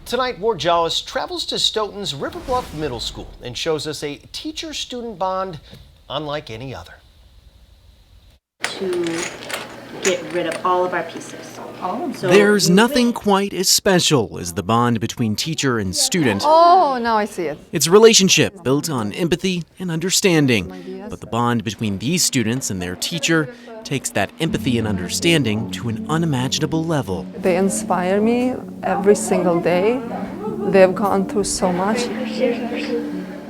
Tonight, Warjalis travels to Stoughton's Bluff Middle School and shows us a teacher-student bond unlike any other. To get rid of all of our pieces. So there's nothing quite as special as the bond between teacher and student. Oh, now I see it. It's a relationship built on empathy and understanding. But the bond between these students and their teacher takes that empathy and understanding to an unimaginable level. They inspire me every single day. They've gone through so much.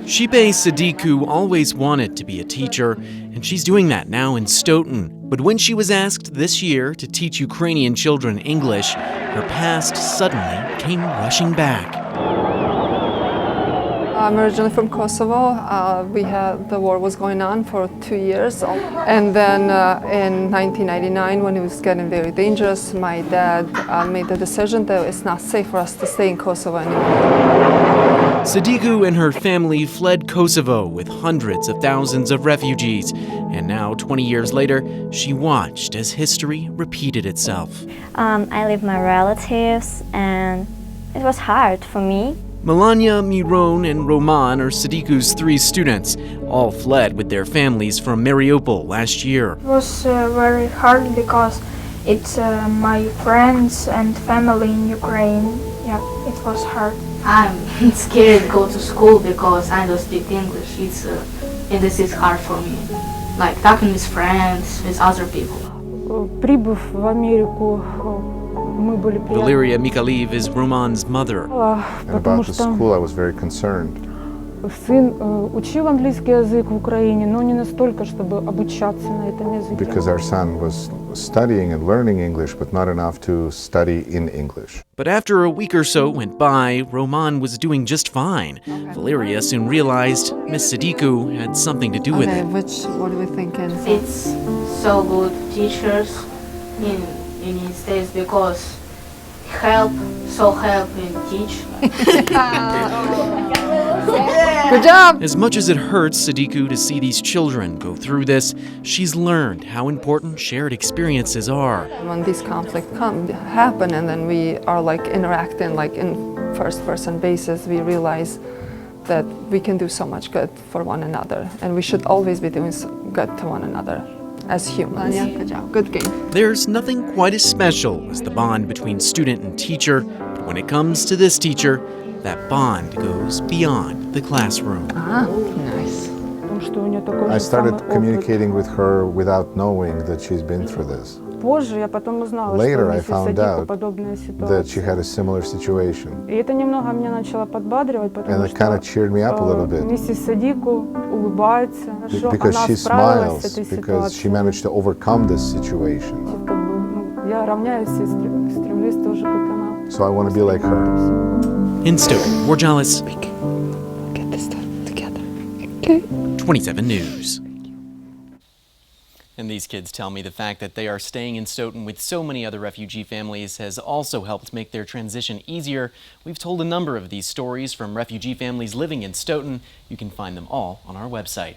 Shibe Sadiku always wanted to be a teacher, and she's doing that now in Stoughton. But when she was asked this year to teach Ukrainian children English, her past suddenly came rushing back. I'm originally from Kosovo. The war was going on for 2 years. And then in 1999, when it was getting very dangerous, my dad made the decision that it's not safe for us to stay in Kosovo anymore. Sadiku and her family fled Kosovo with hundreds of thousands of refugees. And now, 20 years later, she watched as history repeated itself. I live with my relatives, and it was hard for me. Melania, Miron, and Roman are Sadiku's 3 students. All fled with their families from Mariupol last year. It was very hard because it's my friends and family in Ukraine. Yeah, it was hard. I'm scared to go to school because I don't speak English. And this is hard for me. Like talking with friends, with other people. Valeria Mikaliv is Roman's mother. And about the school, I was very concerned. Because our son was studying and learning English, but not enough to study in English. But after a week or so went by, Roman was doing just fine. Valeria soon realized Miss Sadiku had something to do with it. What are we thinking? It's so good teachers in United States because help and teach. Good job! As much as it hurts Sadiku to see these children go through this, she's learned how important shared experiences are. When these conflicts happen and then we are interacting in first-person basis, we realize that we can do so much good for one another, and we should always be doing good to one another as humans. Good job. Good game. There's nothing quite as special as the bond between student and teacher, but when it comes to this teacher, that bond goes beyond the classroom. Nice. I started communicating with her without knowing that she's been through this. Later, I found out that she had a similar situation. And it kind of cheered me up a little bit. Because she smiles, because she managed to overcome this situation. So I want to be like her. In Stoughton, Warjalis, Get this done together. Okay. 27 News. And these kids tell me the fact that they are staying in Stoughton with so many other refugee families has also helped make their transition easier. We've told a number of these stories from refugee families living in Stoughton. You can find them all on our website.